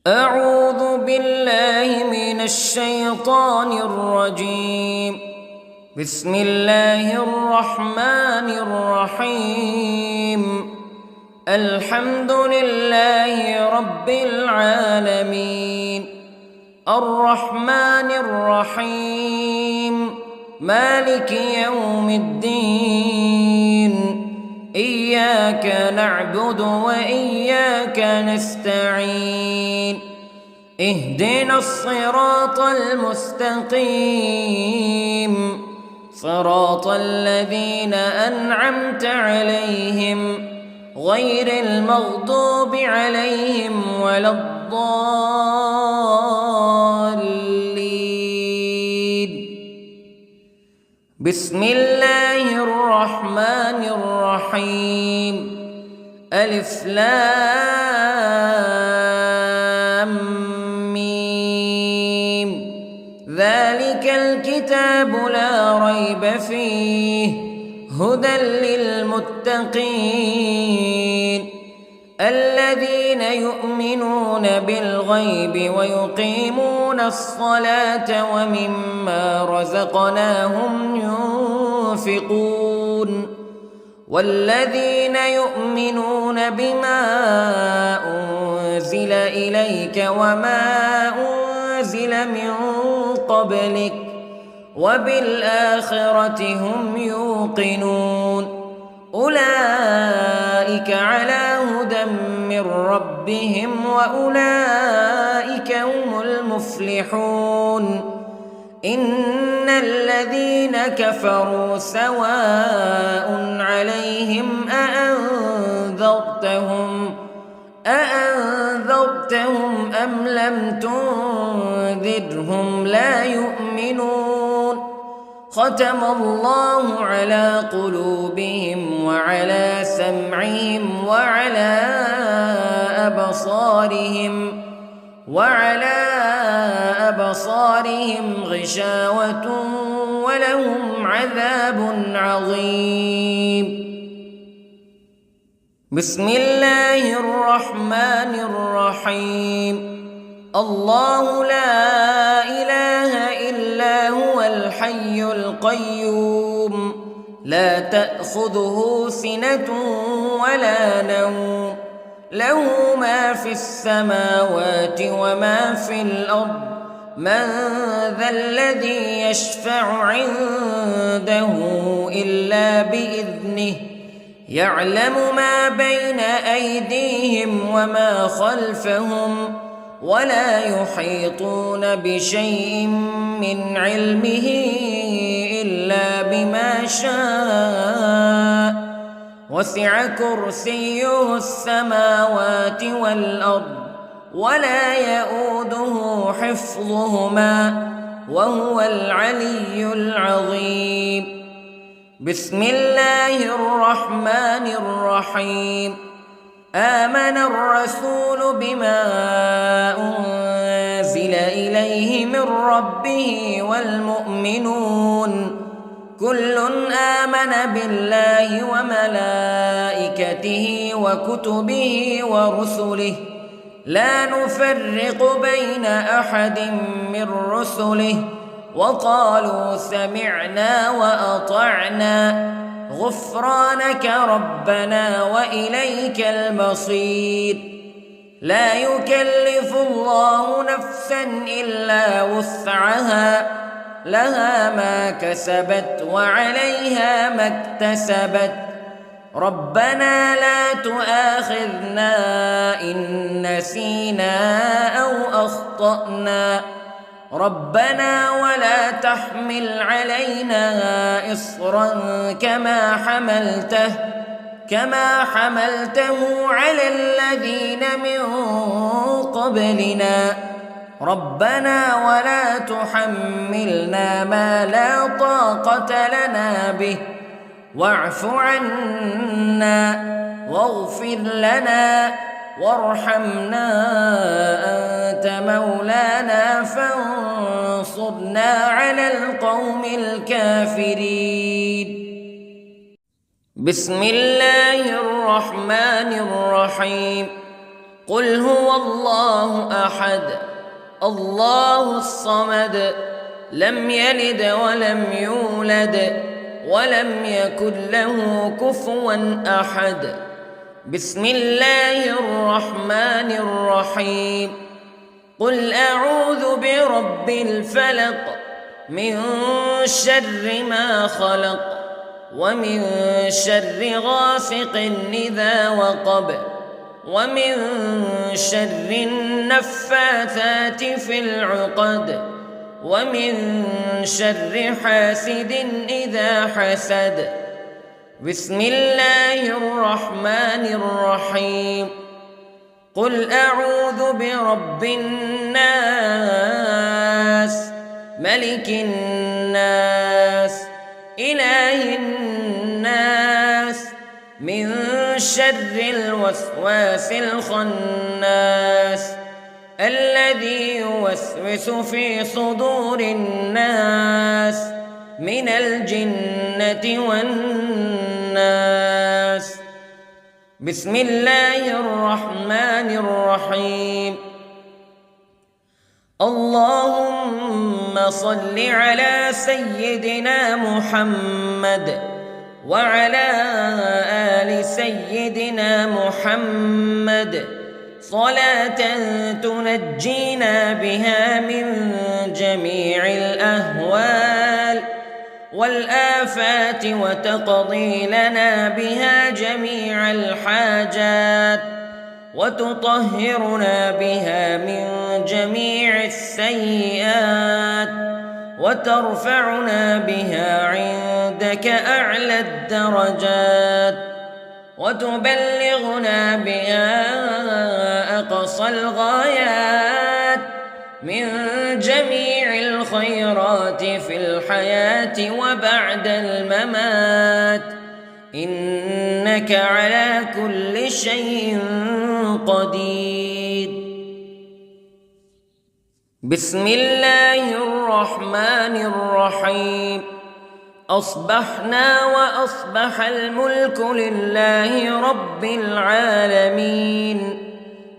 أعوذ بالله من الشيطان الرجيم. بسم الله الرحمن الرحيم. الحمد لله رب العالمين، الرحمن الرحيم، مالك يوم الدين. إياك نعبد وإياك نستعين. اهدنا الصراط المستقيم، صراط الذين أنعمت عليهم غير المغضوب عليهم ولا الضالين. بسم الله الرحمن الرحيم. ألف لام ميم. ذلك الكتاب لا ريب فيه هدى للمتقين الذين يؤمنون بالغيب ويقيمون الصلاة ومما رزقناهم ينفقون والذين يؤمنون بما أنزل إليك وما أنزل من قبلك وبالآخرة هم يوقنون. أولئك على هدى من ربهم وأولئك هم المفلحون. إن الذين كفروا سواء عليهم أأنذرتهم أم لم تنذرهم لا يؤمنون. ختم الله على قلوبهم وعلى سمعهم وعلى أبصارهم غشاوة ولهم عذاب عظيم. بسم الله الرحمن الرحيم. الله لا إله إلا هو الحي القيوم لا تأخذه سنة ولا نوم له ما في السماوات وما في الأرض. من ذا الذي يشفع عنده إلا بإذنه يعلم ما بين أيديهم وما خلفهم ولا يحيطون بشيء من علمه إلا بما شاء. وسع كرسيه السماوات والأرض ولا يؤوده حفظهما وهو العلي العظيم. بسم الله الرحمن الرحيم. آمن الرسول بما أنزل إليه من ربه والمؤمنون كل آمن بالله وملائكته وكتبه ورسله لا نفرق بين أحد من رسله وقالوا سمعنا وأطعنا غفرانك ربنا وإليك المصير. لا يكلف الله نفسا إلا وسعها لها ما كسبت وعليها ما اكتسبت. ربنا لا تؤاخذنا إن نسينا أو أخطأنا ربنا ولا تحمل علينا إصرا كما حملته على الذين من قبلنا ربنا ولا تحملنا ما لا طاقة لنا به واعف عنا واغفر لنا وارحمنا أنت مولانا فانصرنا على القوم الكافرين. بسم الله الرحمن الرحيم. قل هو الله أحد الله الصمد لم يلد ولم يولد ولم يكن له كفوا أحد. بسم الله الرحمن الرحيم. قل أعوذ برب الفلق من شر ما خلق ومن شر غاسق إذا وقب ومن شر النفاثات في العقد ومن شر حاسد إذا حسد. بسم الله الرحمن الرحيم. قل أعوذ برب الناس ملك الناس إله الناس من شر الوسواس الخناس الذي يوسوس في صدور الناس من الجنة والناس. بسم الله الرحمن الرحيم. اللهم صل على سيدنا محمد وعلى آل سيدنا محمد صلاة تنجينا بها من جميع الأهوال والآفات وتقضي لنا بها جميع الحاجات وتطهرنا بها من جميع السيئات وترفعنا بها عندك أعلى الدرجات وتبلغنا بها أقصى الغايات من جميع الخيرات في الحياة وبعد الممات إنك على كل شيء قدير. بسم الله الرحمن الرحيم. أصبحنا وأصبح الملك لله رب العالمين.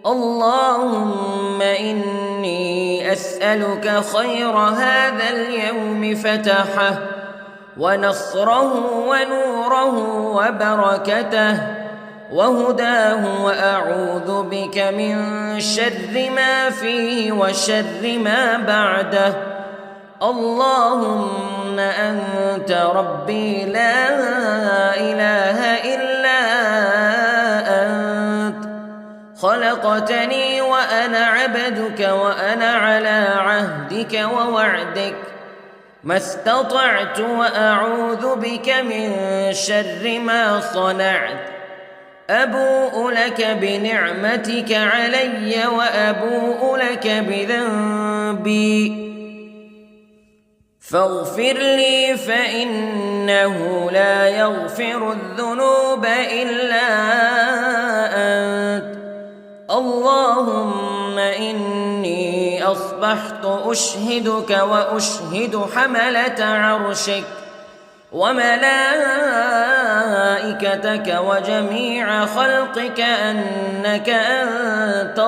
اللهم إني أسألك خير هذا اليوم فتحه ونصره ونوره وبركته وهداه وأعوذ بك من شر ما فيه وشر ما بعده. اللهم أنت ربي لا إله إلا أنت خلقتني وأنا عبدك وأنا على عهدك ووعدك ما استطعت وأعوذ بك من شر ما صنعت. أبوء لك بنعمتك علي وأبوء لك بذنبي فاغفر لي فإنه لا يغفر الذنوب إلا أنت. اللهم إني أصبحت أشهدك وأشهد حملة عرشك وملائكتك وجميع خلقك أنك أنت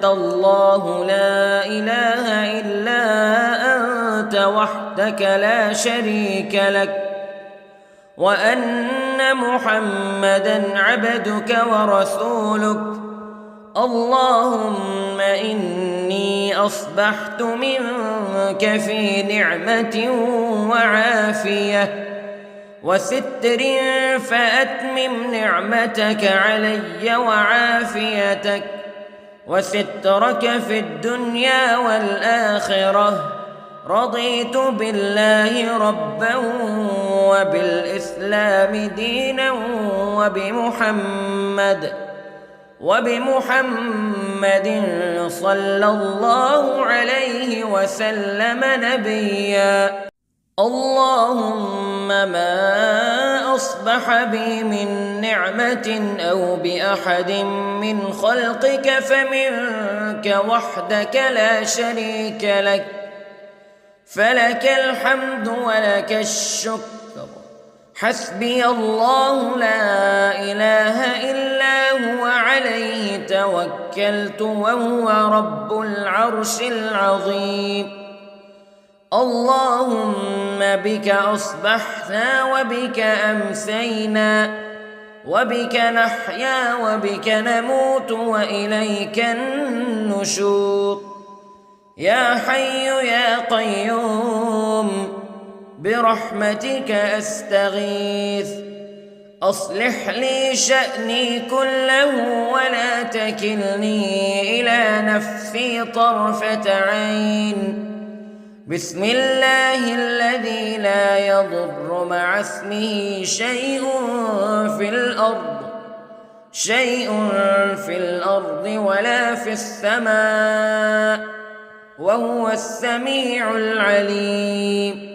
الله لا إله إلا أنت وحدك لا شريك لك وأن محمدًا عبدك ورسولك. اللهم إني أصبحت منك في نعمة وعافية وستر فأتمم نعمتك علي وعافيتك وسترك في الدنيا والآخرة. رضيت بالله ربا وبالإسلام دينا وبمحمد صلى الله عليه وسلم نبيا. اللهم ما أصبح بي من نعمة أو بأحد من خلقك فمنك وحدك لا شريك لك فلك الحمد ولك الشكر حسبي الله لا إله إلا هو عليه توكلت وهو رب العرش العظيم. اللهم بك أصبحنا وبك أمسينا وبك نحيا وبك نموت وإليك النشور. يا حي يا قيوم برحمتك أستغيث، أصلح لي شأني كله ولا تكلني إلى نفسي طرفة عين. بسم الله الذي لا يضر مع اسمه شيء في الأرض ولا في السماء وهو السميع العليم.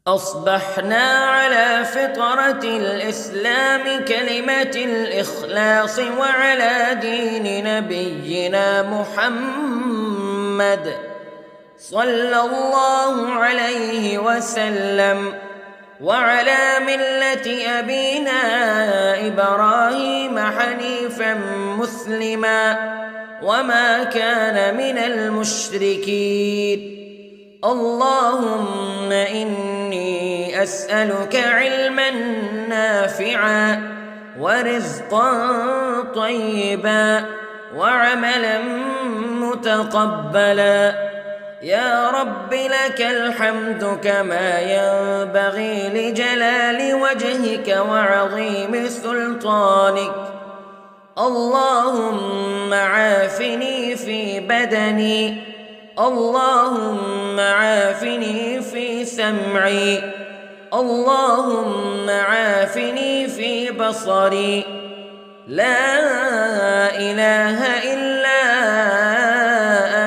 أصبحنا على فطرة الإسلام كلمة الإخلاص وعلى دين نبينا محمد صلى الله عليه وسلم وعلى ملة أبينا إبراهيم حنيفا مسلما وما كان من المشركين. اللهم إني أسألك علما نافعا ورزقا طيبا وعملا متقبلا. يا رب لك الحمد كما ينبغي لجلال وجهك وعظيم سلطانك. اللهم عافني في بدني، اللهم عافني في سمعي، اللهم عافني في بصري. لا إله إلا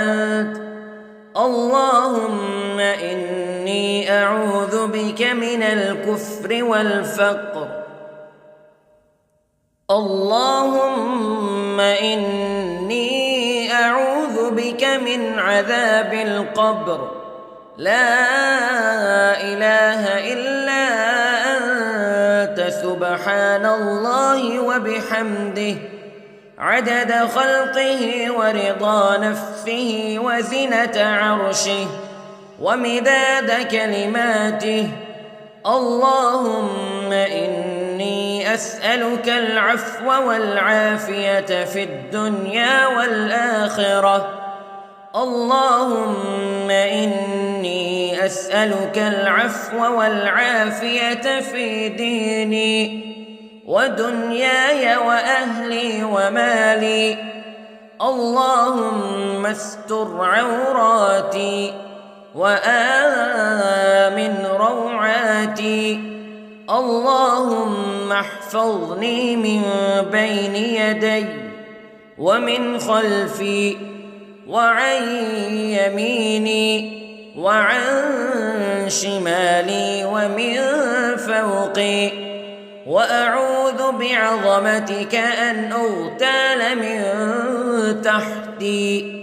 أنت. اللهم إني أعوذ بك من الكفر والفقر. اللهم إني أعوذ بك من عذاب القبر. لا إله إلا أنت سبحان الله وبحمده عدد خلقه ورضا نفسه وزنة عرشه ومداد كلماته. اللهم إني أسألك العفو والعافية في الدنيا والآخرة. اللهم إني أسألك العفو والعافية في ديني ودنياي وأهلي ومالي. اللهم استر عوراتي وآمن روعاتي. اللهم احفظني من بين يدي ومن خلفي وعن يميني وعن شمالي ومن فوقي، وأعوذ بعظمتك أن أغتال من تحتي.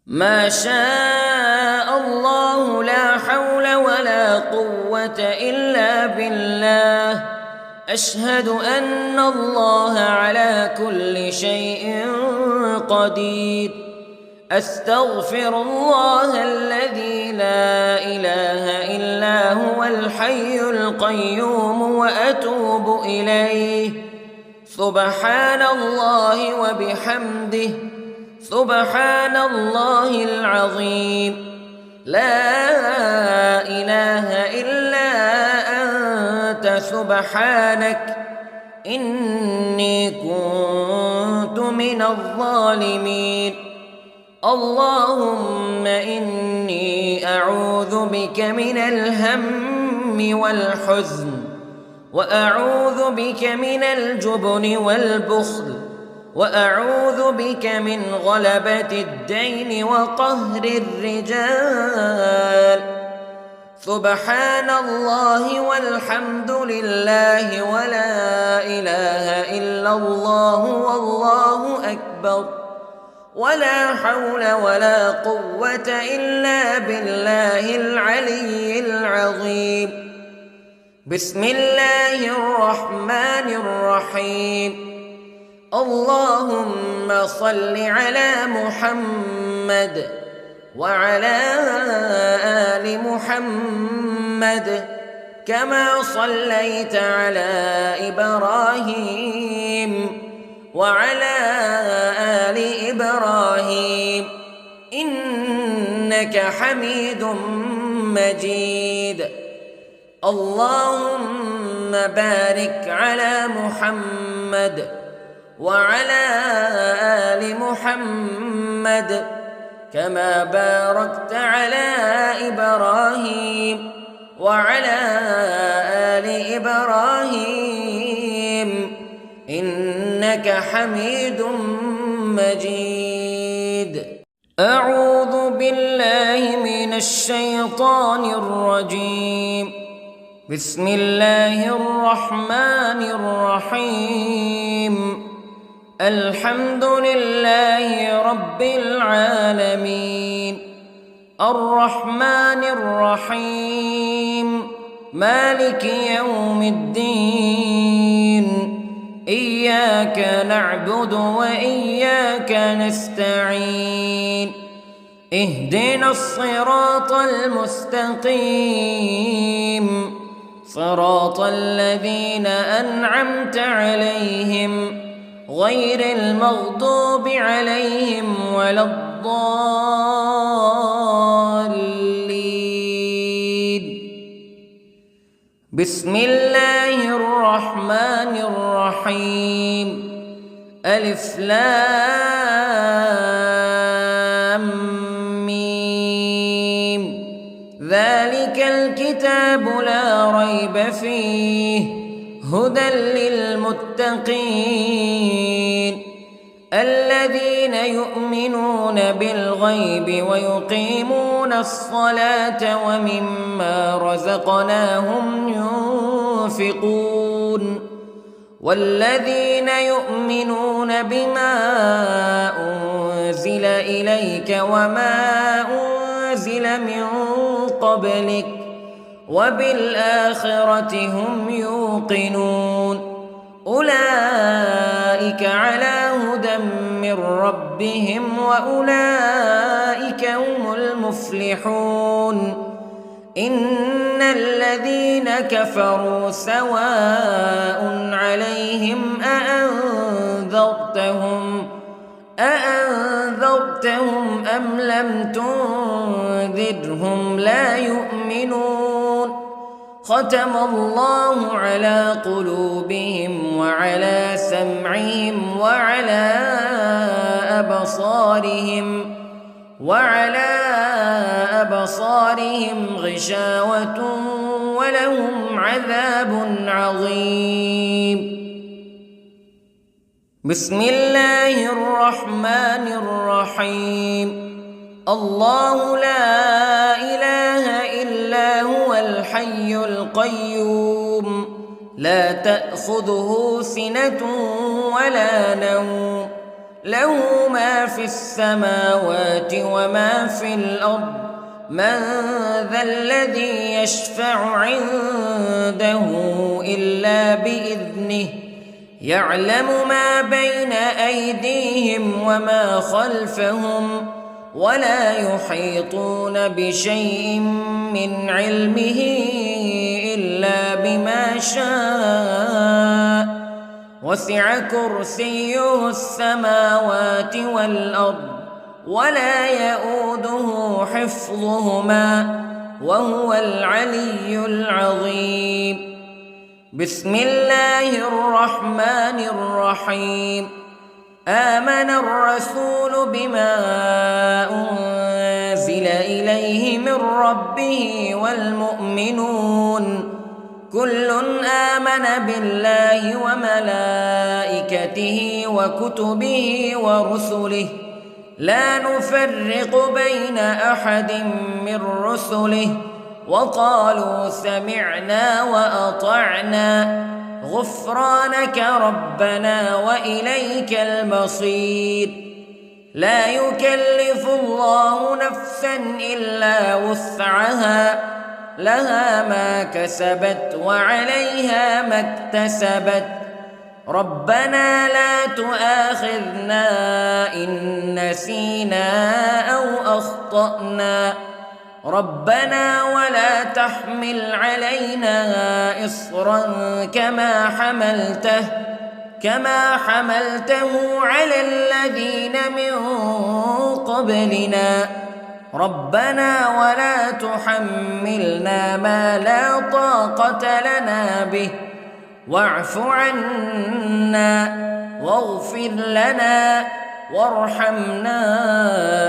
ما شاء الله لا حول ولا قوة إلا بالله. أشهد أن الله على كل شيء قدير. أستغفر الله الذي لا إله إلا هو الحي القيوم وأتوب إليه. سبحان الله وبحمده سبحان الله العظيم. لا إله إلا أنت سبحانك إني كنت من الظالمين. اللهم إني أعوذ بك من الهم والحزن، وأعوذ بك من الجبن والبخل، وأعوذ بك من غلبة الدين وقهر الرجال. سبحان الله والحمد لله ولا إله إلا الله والله أكبر. ولا حول ولا قوة إلا بالله العلي العظيم. بسم الله الرحمن الرحيم. اللهم صل على محمد وعلى آل محمد كما صليت على إبراهيم وعلى آل إبراهيم إنك حميد مجيد. اللهم بارك على محمد وعلى آل محمد كما باركت على إبراهيم وعلى آل إبراهيم إنك حميد مجيد. أعوذ بالله من الشيطان الرجيم. بسم الله الرحمن الرحيم. الحمد لله رب العالمين الرحمن الرحيم مالك يوم الدين إياك نعبد وإياك نستعين اهدنا الصراط المستقيم صراط الذين أنعمت عليهم غير المغضوب عليهم ولا الضالين. بسم الله الرحمن الرحيم. ألف لام ميم ذلك الكتاب لا ريب فيه هدى للمتقين الذين يؤمنون بالغيب ويقيمون الصلاة ومما رزقناهم ينفقون والذين يؤمنون بما أنزل إليك وما أنزل من قبلك وبالآخرة هم يوقنون أولئك على هدى من ربهم وأولئك هم المفلحون. إن الذين كفروا سواء عليهم أأنذرتهم أم لم تنذرهم لا يؤمنون. ختم الله على قلوبهم وعلى سمعهم وعلى أبصارهم غشاوة ولهم عذاب عظيم. بسم الله الرحمن الرحيم. الله لا إله إلا هو الحي القيوم لا تأخذه سنة ولا نوم له ما في السماوات وما في الأرض من ذا الذي يشفع عنده إلا بإذنه يعلم ما بين أيديهم وما خلفهم ولا يحيطون بشيء من علمه إلا بما شاء وسع كرسيه السماوات والأرض ولا يؤوده حفظهما وهو العلي العظيم. بسم الله الرحمن الرحيم. آمن الرسول بما أنزل إليه من ربه والمؤمنون كل آمن بالله وملائكته وكتبه ورسله لا نفرق بين أحد من رسله وقالوا سمعنا وأطعنا غفرانك ربنا وإليك المصير. لا يكلف الله نفسا إلا وسعها لها ما كسبت وعليها ما اكتسبت ربنا لا تؤاخذنا إن نسينا أو أخطأنا ربنا ولا تحمل علينا إصرا كما حملته على الذين من قبلنا ربنا ولا تحملنا ما لا طاقة لنا به واعف عنا واغفر لنا وارحمنا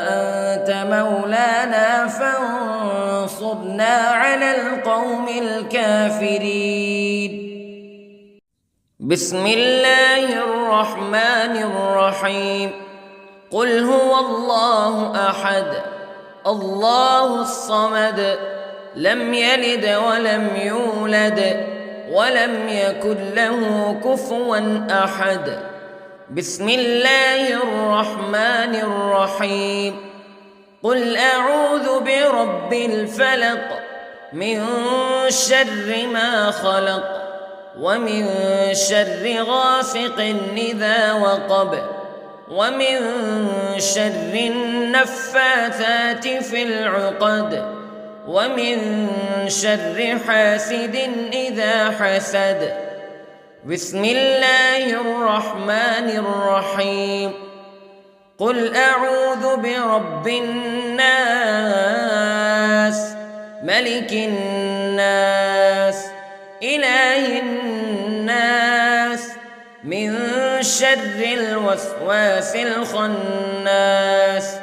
أنت مولانا فانصرنا على القوم الكافرين. بسم الله الرحمن الرحيم. قل هو الله أحد الله الصمد لم يلد ولم يولد ولم يكن له كفوا أحد. بسم الله الرحمن الرحيم. قل أعوذ برب الفلق من شر ما خلق ومن شر غاسق إذا وقب ومن شر النفاثات في العقد ومن شر حاسد إذا حسد. بسم الله الرحمن الرحيم. قل أعوذ برب الناس ملك الناس إله الناس من شر الوسواس الخناس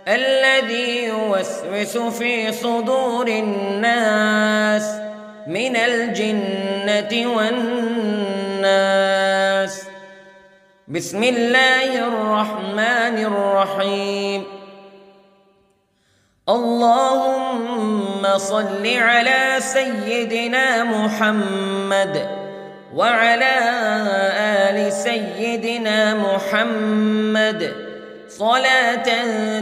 الذي يوسوس في صدور الناس من الجنة والناس. بسم الله الرحمن الرحيم. اللهم صل على سيدنا محمد وعلى آل سيدنا محمد صلاة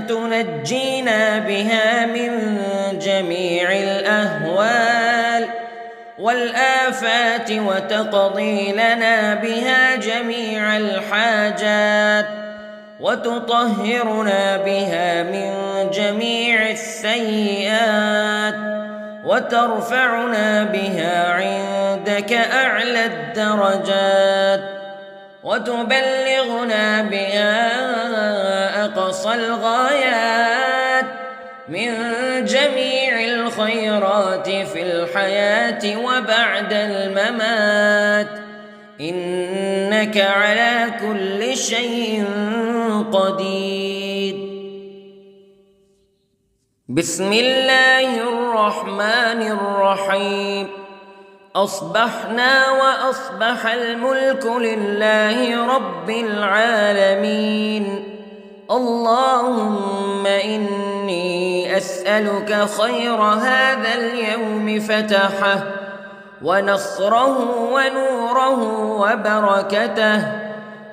تنجينا بها من جميع الأهوال والآفات وتقضي لنا بها جميع الحاجات وتطهرنا بها من جميع السيئات وترفعنا بها عندك أعلى الدرجات وتبلغنا بها أقصى الغايات من جميع الخيرات في الحياة وبعد الممات إنك على كل شيء قدير. بسم الله الرحمن الرحيم. أصبحنا وأصبح الملك لله رب العالمين. اللهم إني أسألك خير هذا اليوم فتحه ونصره ونوره وبركته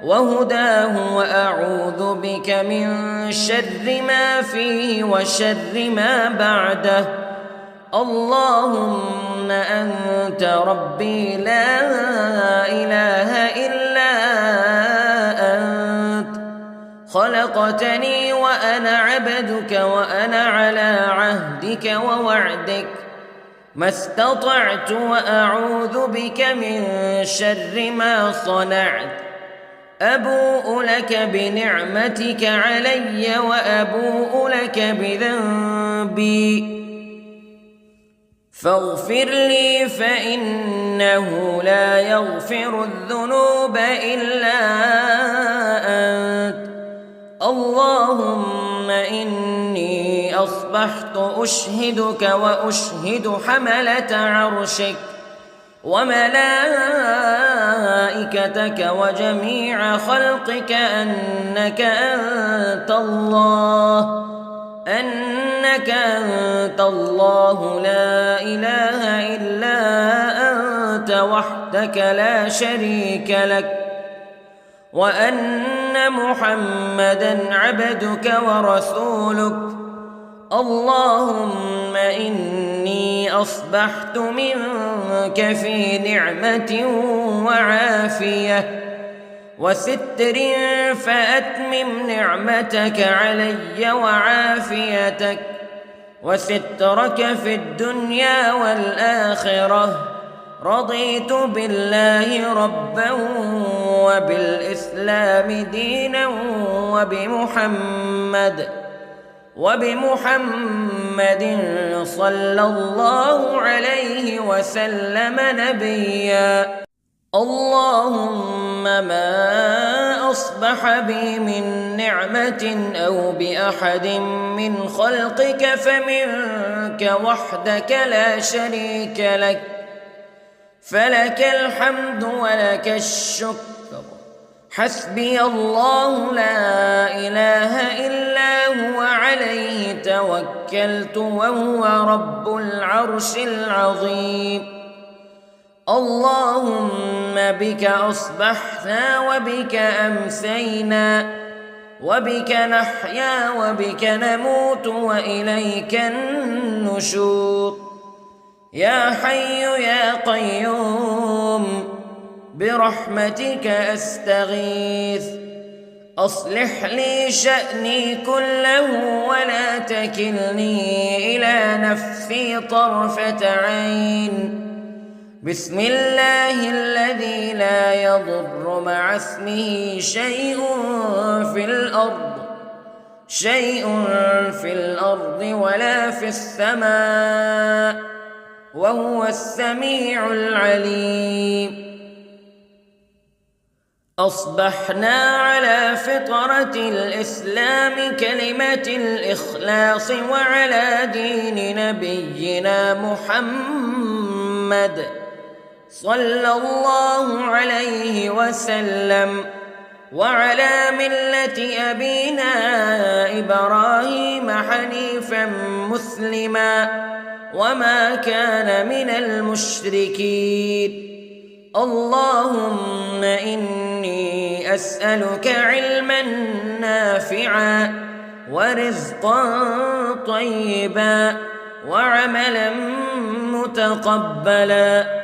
وهداه وأعوذ بك من شر ما فيه وشر ما بعده. اللهم أنت ربي لا إله إلا أنت خلقتني وأنا عبدك وأنا على عهدك ووعدك ما استطعت وأعوذ بك من شر ما صنعت. أبوء لك بنعمتك علي وأبوء لك بذنبي فاغفر لي فإنه لا يغفر الذنوب إلا أنت. اللهم إني أصبحت أشهدك وأشهد حملة عرشك وملائكتك وجميع خلقك أنك أنت الله لا إله إلا أنت وحدك لا شريك لك وأن أن محمدًا عبدك ورسولك. اللهم إني أصبحت منك في نعمة وعافية وستر، فأتمم نعمتك علي وعافيتك وسترك في الدنيا والآخرة. رضيت بالله ربا وبالإسلام دينا وبمحمد صلى الله عليه وسلم نبيا. اللهم ما أصبح بي من نعمة أو بأحد من خلقك فمنك وحدك لا شريك لك، فلك الحمد ولك الشكر. حسبي الله لا إله إلا هو، عليه توكلت وهو رب العرش العظيم. اللهم بك أصبحنا وبك أمسينا وبك نحيا وبك نموت وإليك النشور. يا حي يا قيوم برحمتك أستغيث، أصلح لي شأني كله ولا تكلني إلى نفسي طرفة عين. بسم الله الذي لا يضر مع اسمه شيء في الأرض ولا في السماء، وهو السميع العليم. أصبحنا على فطرة الإسلام كلمة الإخلاص وعلى دين نبينا محمد صلى الله عليه وسلم، وعلى ملة أبينا إبراهيم حنيفا مسلما وما كان من المشركين. اللهم إني أسألك علما نافعا ورزقا طيبا وعملا متقبلا.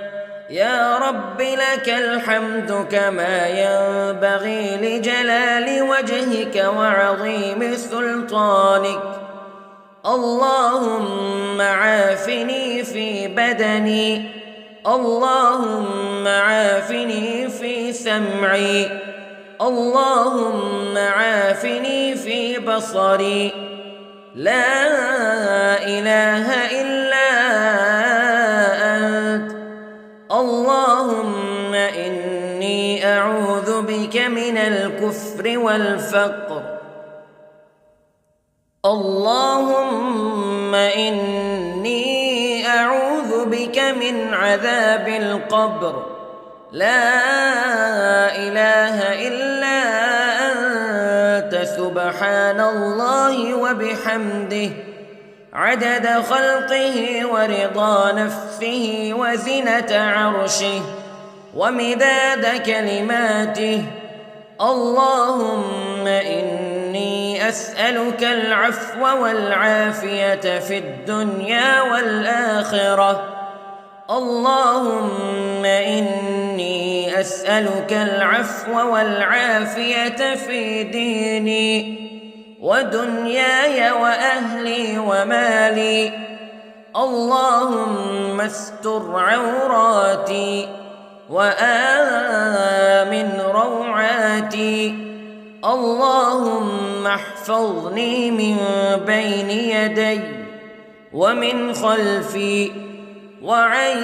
يا رب لك الحمد كما ينبغي لجلال وجهك وعظيم سلطانك. اللهم عافني في بدني، اللهم عافني في سمعي، اللهم عافني في بصري. لا إله إلا أنت. اللهم إني أعوذ بك من الكفر والفقر. اللهم إني أعوذ بك من عذاب القبر. لا إله إلا أنت، سبحان الله وبحمده، عدد خلقه ورضا نفسه وزنة عرشه ومداد كلماته. اللهم إني أسألك العفو والعافية في الدنيا والآخرة. اللهم إني أسألك العفو والعافية في ديني ودنياي وأهلي ومالي. اللهم استر عوراتي وآمن روعاتي. اللهم احفظني من بين يدي ومن خلفي وعن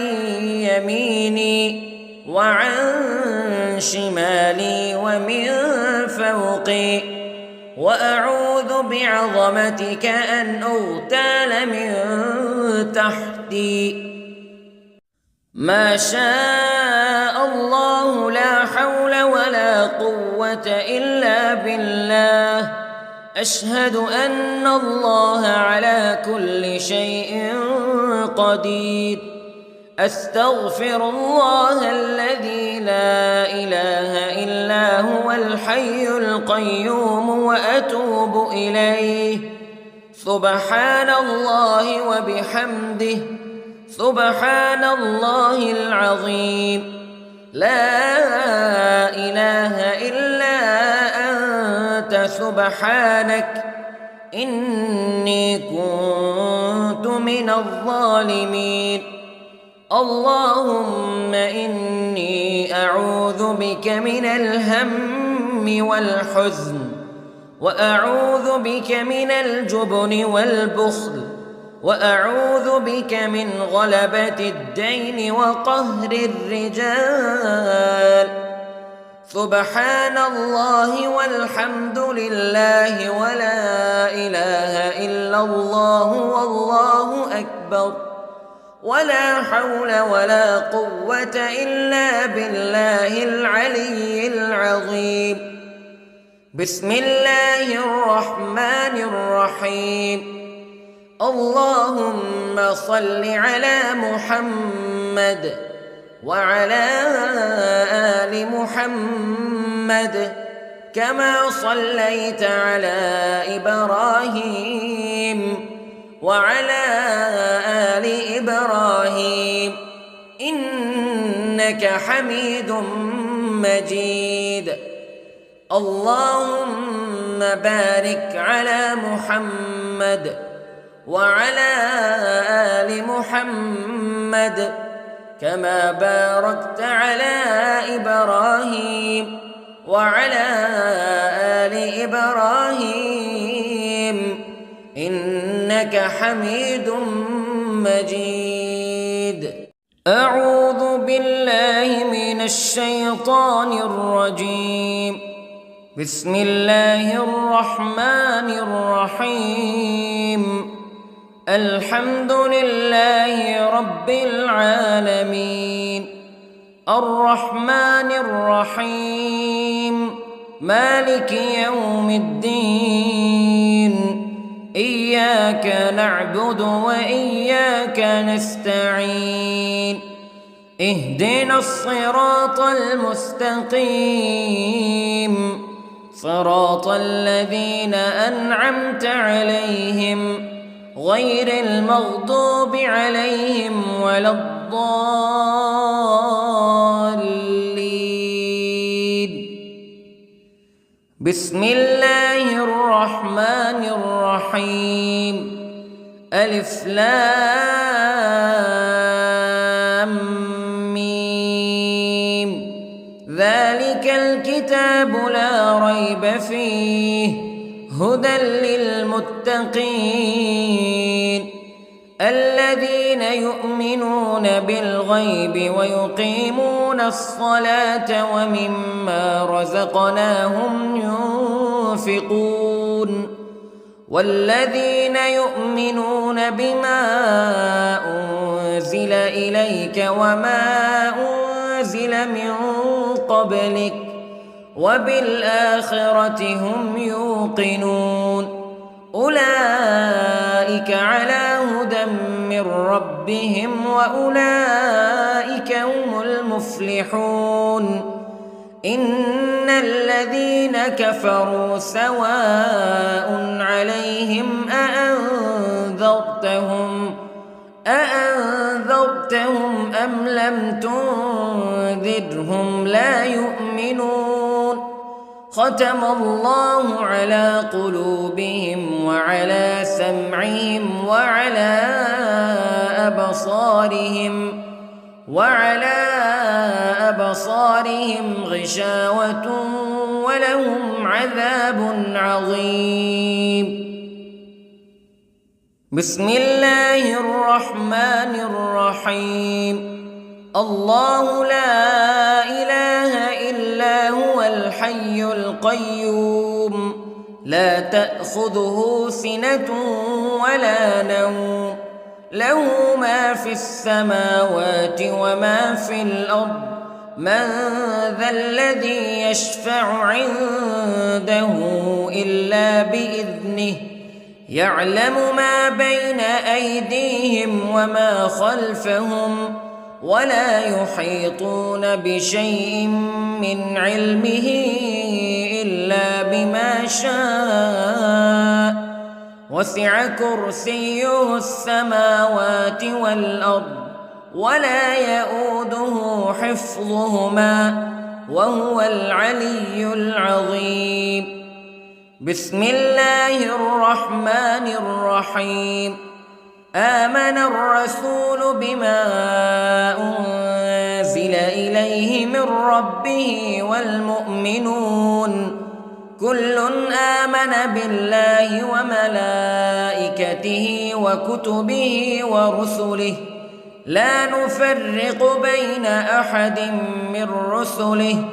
يميني وعن شمالي ومن فوقي، وأعوذ بعظمتك أن أغتال من تحتي. ما شاء الله لا حول ولا قوة إلا بالله. أشهد أن الله على كل شيء قدير. أستغفر الله الذي لا إله إلا هو الحي القيوم وأتوب إليه. سبحان الله وبحمده، سبحان الله العظيم. لا إله إلا أنت سبحانك إني كنت من الظالمين. اللهم إني أعوذ بك من الهم والحزن، وأعوذ بك من الجبن والبخل، وأعوذ بك من غلبة الدين وقهر الرجال. سبحان الله والحمد لله ولا إله إلا الله والله أكبر، ولا حول ولا قوة إلا بالله العلي العظيم. بسم الله الرحمن الرحيم. اللهم صل على محمد وعلى آل محمد كما صليت على إبراهيم وعلى آل إبراهيم إنك حميد مجيد. اللهم بارك على محمد وعلى آل محمد كما باركت على إبراهيم وعلى آل إبراهيم إنك حميد مجيد. أعوذ بالله من الشيطان الرجيم. بسم الله الرحمن الرحيم. الحمد لله رب العالمين، الرحمن الرحيم، مالك يوم الدين، إياك نعبد وإياك نستعين، اهدنا الصراط المستقيم، صراط الذين أنعمت عليهم غير المغضوب عليهم ولا الضالين. بسم الله الرحمن الرحيم. ألف لام ميم. ذلك الكتاب لا ريب فيه هدى للمتقين الذين يؤمنون بالغيب ويقيمون الصلاة ومما رزقناهم ينفقون والذين يؤمنون بما أنزل إليك وما أنزل من قبلك وبالآخرة هم يوقنون أولئك على هدى من ربهم وأولئك هم المفلحون. إن الذين كفروا سواء عليهم أأنذرتهم أم لم تنذرهم لا يؤمنون. ختم الله على قلوبهم وعلى سمعهم وعلى أبصارهم غشاوة ولهم عذاب عظيم. بسم الله الرحمن الرحيم. الله لا إله إلا هو الحي القيوم لا تأخذه سنة ولا نوم له ما في السماوات وما في الأرض من ذا الذي يشفع عنده إلا بإذنه يعلم ما بين أيديهم وما خلفهم ولا يحيطون بشيء من علمه إلا بما شاء وسع كرسيه السماوات والأرض ولا يؤوده حفظهما وهو العلي العظيم. بسم الله الرحمن الرحيم. آمن الرسول بما أنزل إليه من ربه والمؤمنون كل آمن بالله وملائكته وكتبه ورسله لا نفرق بين أحد من رسله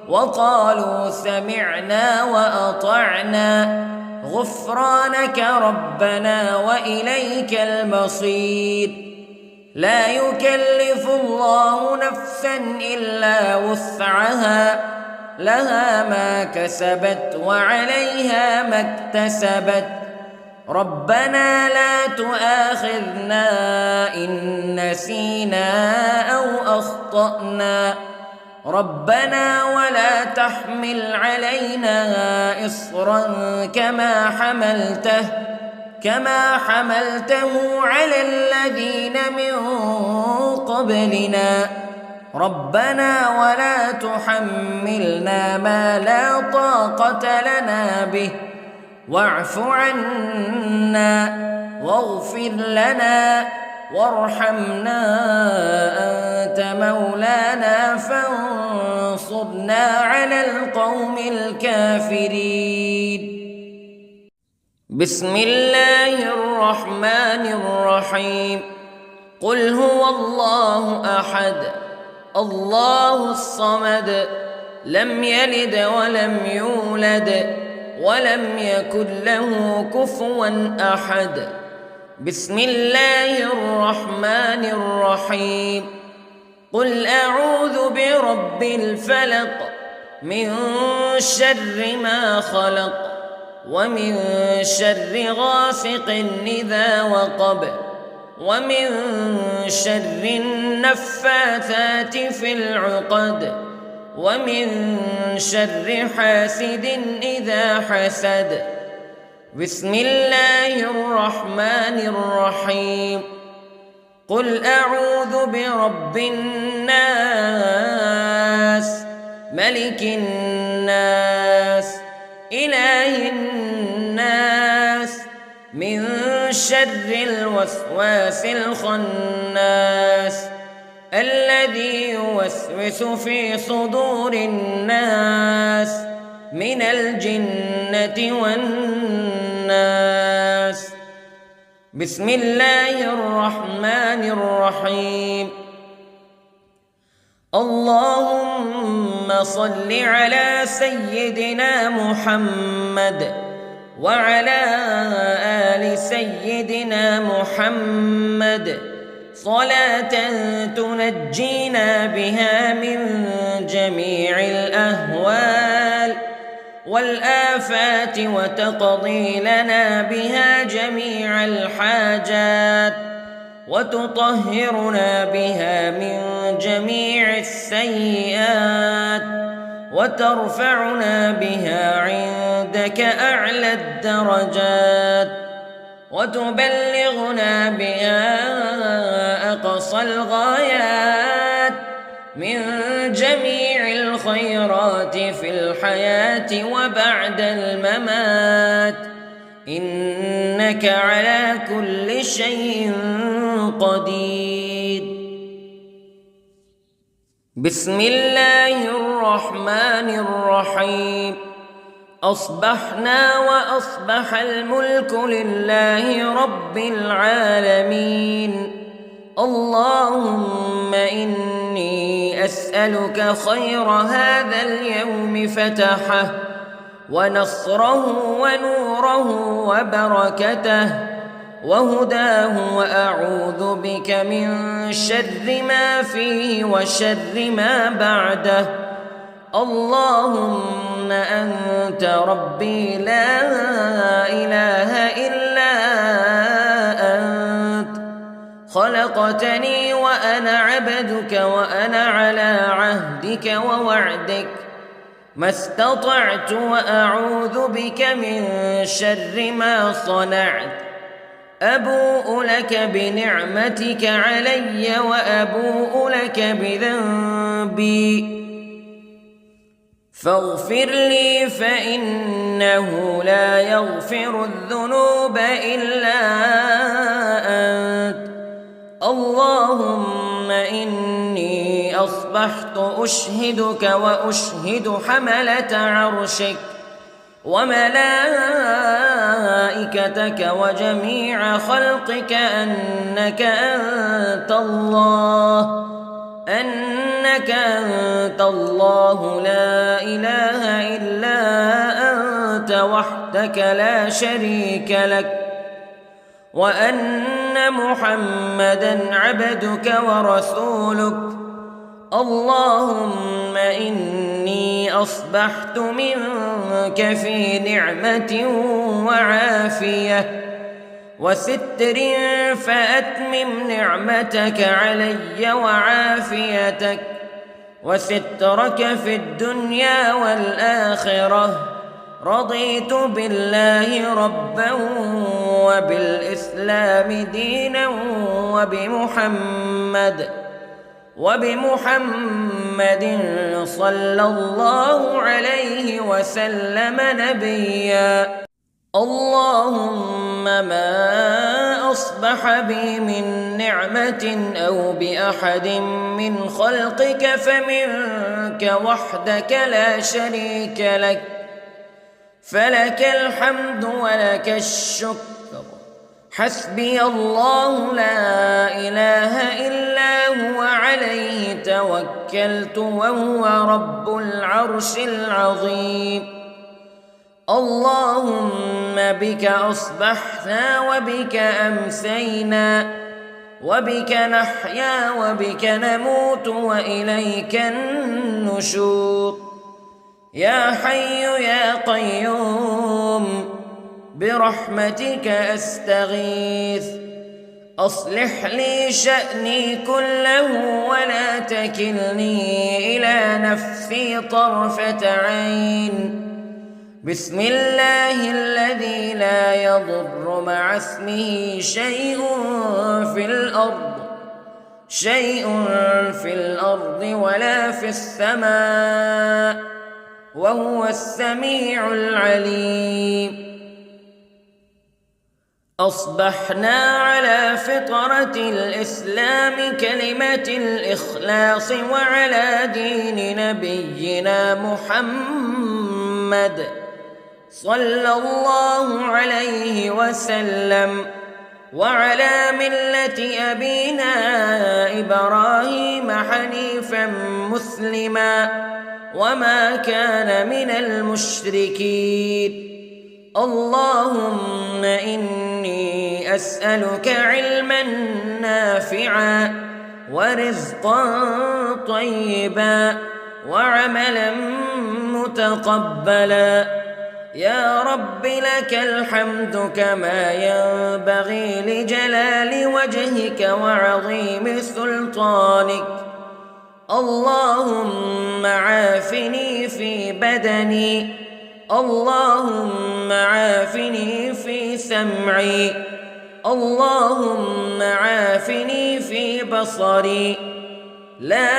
وقالوا سمعنا وأطعنا غفرانك ربنا وإليك المصير. لا يكلف الله نفسا إلا وسعها لها ما كسبت وعليها ما اكتسبت ربنا لا تؤاخذنا إن نسينا أو أخطأنا ربنا ولا تحمل علينا إصرا كما حملته على الذين من قبلنا ربنا ولا تحملنا ما لا طاقة لنا به واعف عنا واغفر لنا وارحمنا أنت مولانا فانصرنا على القوم الكافرين. بسم الله الرحمن الرحيم. قل هو الله أحد الله الصمد لم يلد ولم يولد ولم يكن له كفوا أحد. بسم الله الرحمن الرحيم. قل أعوذ برب الفلق من شر ما خلق ومن شر غاسق إذا وقب ومن شر النفاثات في العقد ومن شر حاسد إذا حسد. بسم الله الرحمن الرحيم. قل أعوذ برب الناس ملك الناس إله الناس من شر الوسواس الخناس الذي يوسوس في صدور الناس من الجنة والناس. بسم الله الرحمن الرحيم. اللهم صل على سيدنا محمد وعلى آل سيدنا محمد صلاة تنجينا بها من جميع الأهوال والآفات وتقضي لنا بها جميع الحاجات وتطهرنا بها من جميع السيئات وترفعنا بها عندك أعلى الدرجات وتبلغنا بها أقصى الغايات من جميع الخيرات في الحياة وبعد الممات إنك على كل شيء قدير. بسم الله الرحمن الرحيم. أصبحنا وأصبح الملك لله رب العالمين. اللهم إني أسألك خير هذا اليوم فتحه ونصره ونوره وبركته وهداه وأعوذ بك من شر ما فيه وشر ما بعده. اللهم أنت ربي لا إله إلا أنت خلقتني وأنا عبدك وأنا على عهدك ووعدك ما استطعت وأعوذ بك من شر ما صنعت أبوء لك بنعمتك علي وأبوء لك بذنبي فاغفر لي فإنه لا يغفر الذنوب إلا أنت اللهم إني أصبحت أشهدك وأشهد حملة عرشك وملائكتك وجميع خلقك أنك أنت الله لا إله إلا أنت وحدك لا شريك لك وأن محمدًا عبدك ورسولك اللهم إني أصبحت منك في نعمة وعافية وستر فأتمم نعمتك علي وعافيتك وسترك في الدنيا والآخرة رضيت بالله ربا وبالإسلام دينا وبمحمد صلى الله عليه وسلم نبيا اللهم ما أصبح بي من نعمة أو بأحد من خلقك فمنك وحدك لا شريك لك فلك الحمد ولك الشكر حسبي الله لا إله إلا هو عليه توكلت وهو رب العرش العظيم اللهم بك أصبحنا وبك أمسينا وبك نحيا وبك نموت وإليك النشور يا حي يا قيوم برحمتك أستغيث أصلح لي شأني كله ولا تكلني إلى نفسي طرفة عين بسم الله الذي لا يضر مع اسمه شيء في الأرض ولا في السماء وهو السميع العليم أصبحنا على فطرة الإسلام كلمة الإخلاص وعلى دين نبينا محمد صلى الله عليه وسلم وعلى ملة أبينا إبراهيم حنيفا مسلما وما كان من المشركين اللهم إني أسألك علما نافعا ورزقا طيبا وعملا متقبلا يا رب لك الحمد كما ينبغي لجلال وجهك وعظيم سلطانك اللهم عافني في بدني اللهم عافني في سمعي اللهم عافني في بصري لا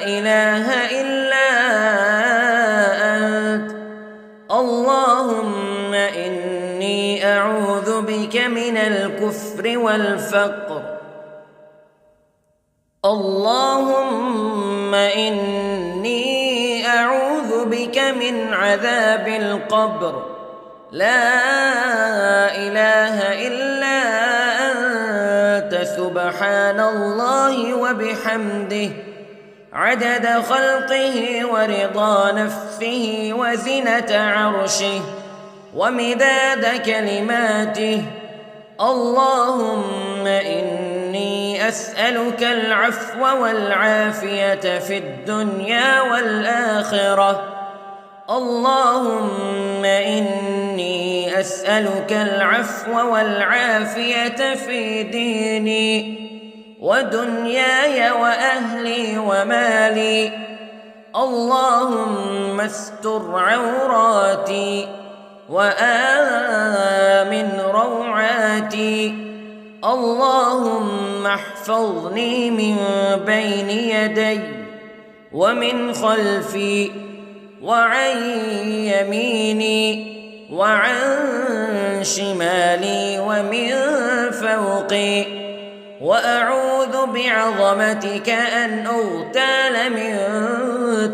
إله إلا أنت اللهم إني أعوذ بك من الكفر والفقر اللهم إني أعوذ بك من عذاب القبر لا إله إلا أنت سبحان الله وبحمده عدد خلقه ورضا نفسه وزنة عرشه ومداد كلماته اللهم إني أسألك العفو والعافية في الدنيا والآخرة اللهم إني أسألك العفو والعافية في ديني ودنياي وأهلي ومالي. اللهم استر عوراتي وآمن روعاتي. اللهم احفظني من بين يدي ومن خلفي وعن يميني وعن شمالي ومن فوقي، وأعوذ بعظمتك أن أغتال من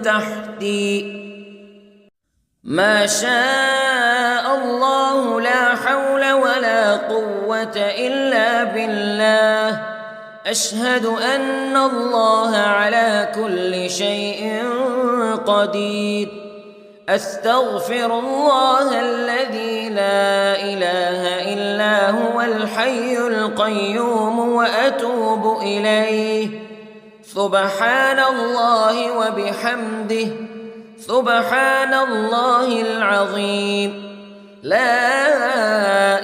تحتي. ما شاء الله لا حول ولا قوة إلا بالله. أشهد أن الله على كل شيء قدير. أستغفر الله الذي لا إله إلا هو الحي القيوم وأتوب إليه. سبحان الله وبحمده، سبحان الله العظيم. لا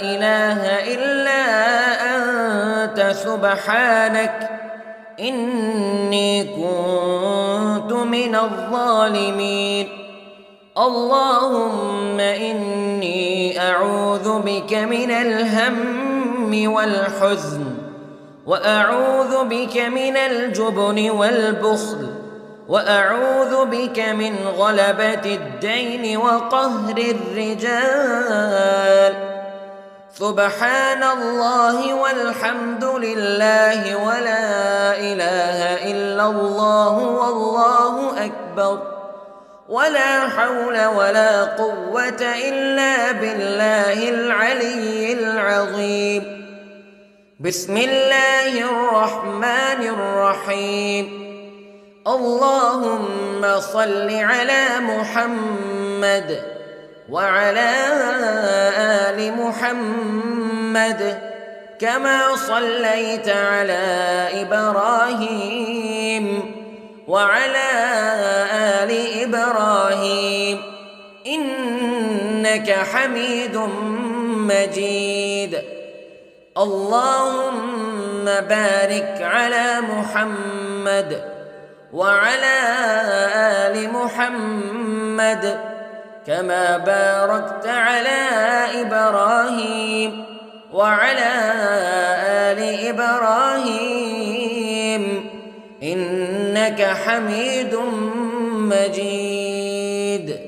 إله إلا أنت سبحانك إني كنت من الظالمين. اللهم إني أعوذ بك من الهم والحزن، وأعوذ بك من الجبن والبخل، وأعوذ بك من غلبة الدين وقهر الرجال. سبحان الله والحمد لله ولا إله إلا الله والله أكبر، ولا حول ولا قوة إلا بالله العلي العظيم. بسم الله الرحمن الرحيم. اللهم صل على محمد وعلى آل محمد كما صليت على إبراهيم وعلى آل إبراهيم إنك حميد مجيد. اللهم بارك على محمد وعلى آل محمد كما باركت على إبراهيم وعلى آل إبراهيم إنك حميد مجيد.